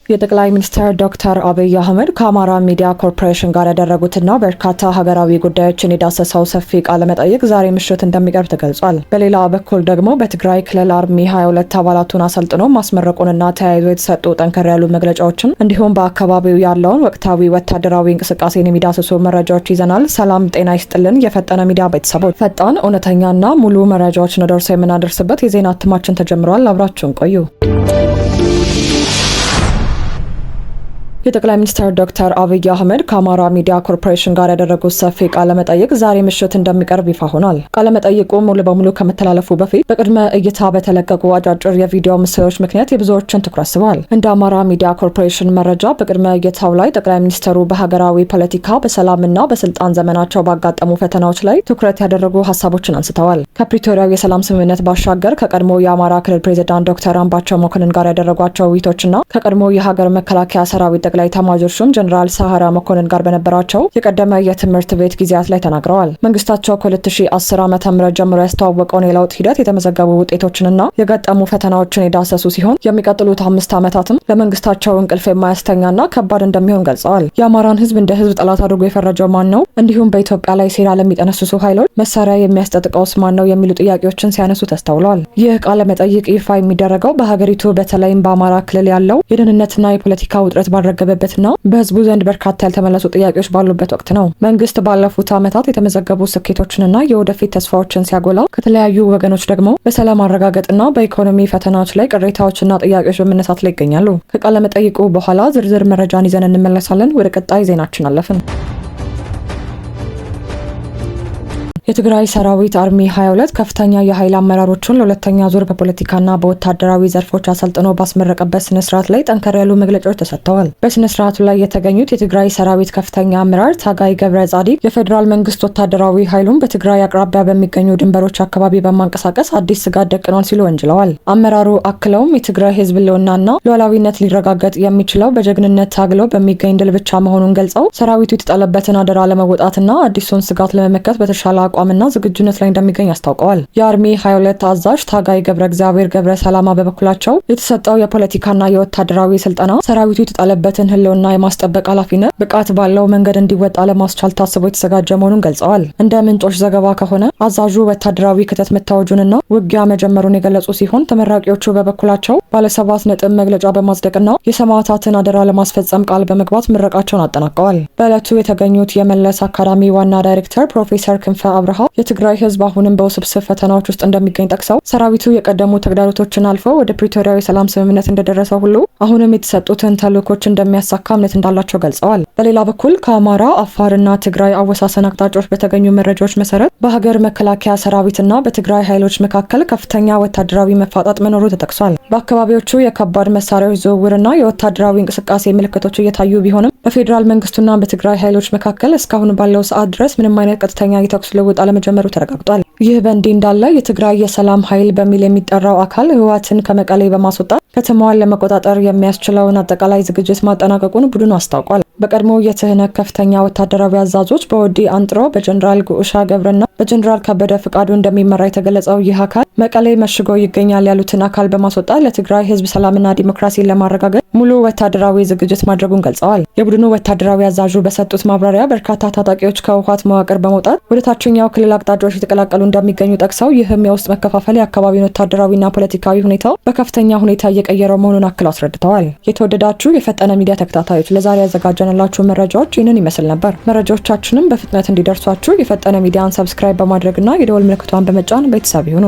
የጠቅላይ ሚኒስትር ዶክተር አብይ አህመድ ከአማራ ሚዲያ ኮርፖሬሽን ጋር ያደረጉትና በርካታ ሀገራዊ ጉዳዮችን የዳሰሰው ሰፊ ቃለ መጠይቅ ዛሬ ምሽት እንደሚቀርብ ተገልጿል። በሌላ በኩል ደግሞ በትግራይ ክልል አርሚ 22 አባላቱን አሰልጥኖ ማስመረቁንና ተያይዞ የተሰጡ ጠንከር ያሉ መግለጫዎችን እንዲሁም በአካባቢው ያለውን ወቅታዊ ወታደራዊ እንቅስቃሴን የሚዳስሱ መረጃዎች ይዘናል። ሰላም ጤና ይስጥልን የፈጠነ ሚዲያ ቤተሰቦች፣ ፈጣን እውነተኛና ሙሉ መረጃዎችን ደርሶ የምናደርስበት የዜና እትማችን ተጀምሯል። አብራችሁን ቆዩ። የጠቅላይ ሚኒስትር ዶክተር አብይ አህመድ ከአማራ ሚዲያ ኮርፖሬሽን ጋር ያደረጉት ሰፊ ቃለ መጠይቅ ዛሬ ምሽት እንደሚቀርብ ይፋ ሆኗል። ቃለ መጠይቁ ሙሉ በሙሉ ከመተላለፉ በፊት በቅድመ እይታ በተለቀቁ አጫጭር የቪዲዮ ምስሎች ምክንያት የብዙዎችን ትኩረት ስበዋል። እንደ አማራ ሚዲያ ኮርፖሬሽን መረጃ በቅድመ እይታው ላይ ጠቅላይ ሚኒስትሩ በሀገራዊ ፖለቲካ፣ በሰላምና በስልጣን ዘመናቸው ባጋጠሙ ፈተናዎች ላይ ትኩረት ያደረጉ ሀሳቦችን አንስተዋል። ከፕሪቶሪያው የሰላም ስምምነት ባሻገር ከቀድሞ የአማራ ክልል ፕሬዚዳንት ዶክተር አምባቸው መኮንን ጋር ያደረጓቸው ውይይቶችና ከቀድሞ የሀገር መከላከያ ሰራዊት ጠቅላይ ኤታማዦር ሹም ጀነራል ሰዓረ መኮንን ጋር በነበራቸው የቀደመ የትምህርት ቤት ጊዜያት ላይ ተናግረዋል። መንግስታቸው ከ2010 ዓ.ም ጀምሮ ያስተዋወቀውን የለውጥ ሂደት፣ የተመዘገቡ ውጤቶችንና የገጠሙ ፈተናዎችን የዳሰሱ ሲሆን የሚቀጥሉት 5 ዓመታትም ለመንግስታቸው እንቅልፍ የማያስተኛና ከባድ እንደሚሆን ገልጸዋል። የአማራን ህዝብ እንደ ህዝብ ጠላት አድርጎ የፈረጀው ማን ነው? እንዲሁም በኢትዮጵያ ላይ ሴራ ለሚጠነስሱ ኃይሎች መሳሪያ የሚያስጠጥቀውስ ማን ነው? የሚሉ ጥያቄዎችን ሲያነሱ ተስተውለዋል። ይህ ቃለ መጠይቅ ይፋ የሚደረገው በሀገሪቱ በተለይም በአማራ ክልል ያለው የደህንነትና የፖለቲካ ውጥረት ባልረገበበትና በህዝቡ ዘንድ በርካታ ያልተመለሱ ጥያቄዎች ባሉበት ወቅት ነው። መንግስት ባለፉት ዓመታት የተመዘገቡ ስኬቶችንና የወደፊት ተስፋዎችን ሲያጎላ፣ ከተለያዩ ወገኖች ደግሞ በሰላም አረጋገጥና በኢኮኖሚ ፈተናዎች ላይ ቅሬታዎችና ጥያቄዎች በመነሳት ላይ ይገኛሉ። ከቃለ መጠይቁ በኋላ ዝርዝር መረጃን ይዘን እንመለሳለን። ወደ ቀጣይ ዜናችን አለፍን። የትግራይ ሰራዊት አርሚ 22 ከፍተኛ የኃይል አመራሮችን ለሁለተኛ ዙር በፖለቲካና በወታደራዊ ዘርፎች አሰልጥኖ ባስመረቀበት ስነ ስርዓት ላይ ጠንከር ያሉ መግለጫዎች ተሰጥተዋል። በስነ ስርዓቱ ላይ የተገኙት የትግራይ ሰራዊት ከፍተኛ አመራር ታጋይ ገብረ ጻዲቅ የፌዴራል መንግስት ወታደራዊ ኃይሉን በትግራይ አቅራቢያ በሚገኙ ድንበሮች አካባቢ በማንቀሳቀስ አዲስ ስጋት ደቅኗል ሲሉ ወንጅለዋል። አመራሩ አክለውም የትግራይ ህዝብ ህልውናና ሉዓላዊነት ሊረጋገጥ የሚችለው በጀግንነት ታግሎ በሚገኝ ድል ብቻ መሆኑን ገልጸው ሰራዊቱ የተጣለበትን አደራ ለመወጣትና አዲሱን ስጋት ለመመከት በተሻለ አቋምና ዝግጁነት ላይ እንደሚገኝ አስታውቀዋል። የአርሚ 22 አዛዥ ታጋይ ገብረ እግዚአብሔር ገብረ ሰላማ በበኩላቸው የተሰጠው የፖለቲካና የወታደራዊ ስልጠና ሰራዊቱ የተጣለበትን ህልውና የማስጠበቅ ኃላፊነት ብቃት ባለው መንገድ እንዲወጣ ለማስቻል ታስቦ የተዘጋጀ መሆኑን ገልጸዋል። እንደ ምንጮች ዘገባ ከሆነ አዛዡ ወታደራዊ ክተት መታወጁንና ውጊያ መጀመሩን የገለጹ ሲሆን ተመራቂዎቹ በበኩላቸው ባለ7 ነጥብ መግለጫ በማጽደቅና የሰማዕታትን አደራ ለማስፈጸም ቃል በመግባት ምረቃቸውን አጠናቀዋል። በዕለቱ የተገኙት የመለስ አካዳሚ ዋና ዳይሬክተር ፕሮፌሰር ክንፈ አብርሃ የትግራይ ህዝብ አሁንም በውስብስብ ፈተናዎች ውስጥ እንደሚገኝ ጠቅሰው ሰራዊቱ የቀደሙ ተግዳሮቶችን አልፈው ወደ ፕሪቶሪያው የሰላም ስምምነት እንደደረሰው ሁሉ አሁንም የተሰጡትን ተልዕኮች እንደሚያሳካ እምነት እንዳላቸው ገልጸዋል። በሌላ በኩል ከአማራ፣ አፋርና ትግራይ አወሳሰን አቅጣጫዎች በተገኙ መረጃዎች መሰረት በሀገር መከላከያ ሰራዊትና በትግራይ ኃይሎች መካከል ከፍተኛ ወታደራዊ መፋጣጥ መኖሩ ተጠቅሷል። በአካባቢዎቹ የከባድ መሳሪያዎች ዝውውርና የወታደራዊ እንቅስቃሴ ምልክቶች እየታዩ ቢሆንም በፌዴራል መንግስቱና በትግራይ ኃይሎች መካከል እስካሁን ባለው ሰዓት ድረስ ምንም አይነት ቀጥተኛ የተኩስ ልውውጥ አለመጀመሩ ተረጋግጧል። ይህ በእንዲህ እንዳለ የትግራይ የሰላም ኃይል በሚል የሚጠራው አካል ህወሓትን ከመቀሌ በማስወጣት ከተማዋን ለመቆጣጠር የሚያስችለውን አጠቃላይ ዝግጅት ማጠናቀቁን ቡድኑ አስታውቋል። በቀድሞ የትህነግ ከፍተኛ ወታደራዊ አዛዦች በወዲ አንጥሮ፣ በጀነራል ጉዑሻ ገብረና በጀነራል ከበደ ፍቃዱ እንደሚመራ የተገለጸው ይህ አካል መቀሌ መሽጎ ይገኛል ያሉትን አካል በማስወጣት ለትግራይ ህዝብ ሰላምና ዲሞክራሲን ለማረጋገጥ ሙሉ ወታደራዊ ዝግጅት ማድረጉን ገልጸዋል። የቡድኑ ወታደራዊ አዛዡ በሰጡት ማብራሪያ በርካታ ታጣቂዎች ከህወሓት መዋቅር በመውጣት ወደ ታችኛው ክልል አቅጣጫዎች የተቀላቀሉ እንደሚገኙ ጠቅሰው ይህም የውስጥ መከፋፈል የአካባቢውን ወታደራዊና ፖለቲካዊ ሁኔታ በከፍተኛ ሁኔታ እየቀየረው መሆኑን አክለው አስረድተዋል። የተወደዳችሁ የፈጠነ ሚዲያ ተከታታዮች ለዛሬ ያዘጋጀንላችሁ መረጃዎች ይህንን ይመስል ነበር። መረጃዎቻችንም በፍጥነት እንዲደርሷችሁ የፈጠነ ሚዲያን ሰብስክራይብ በማድረግና የደወል ምልክቷን በመጫን ቤተሰብ ይሁኑ።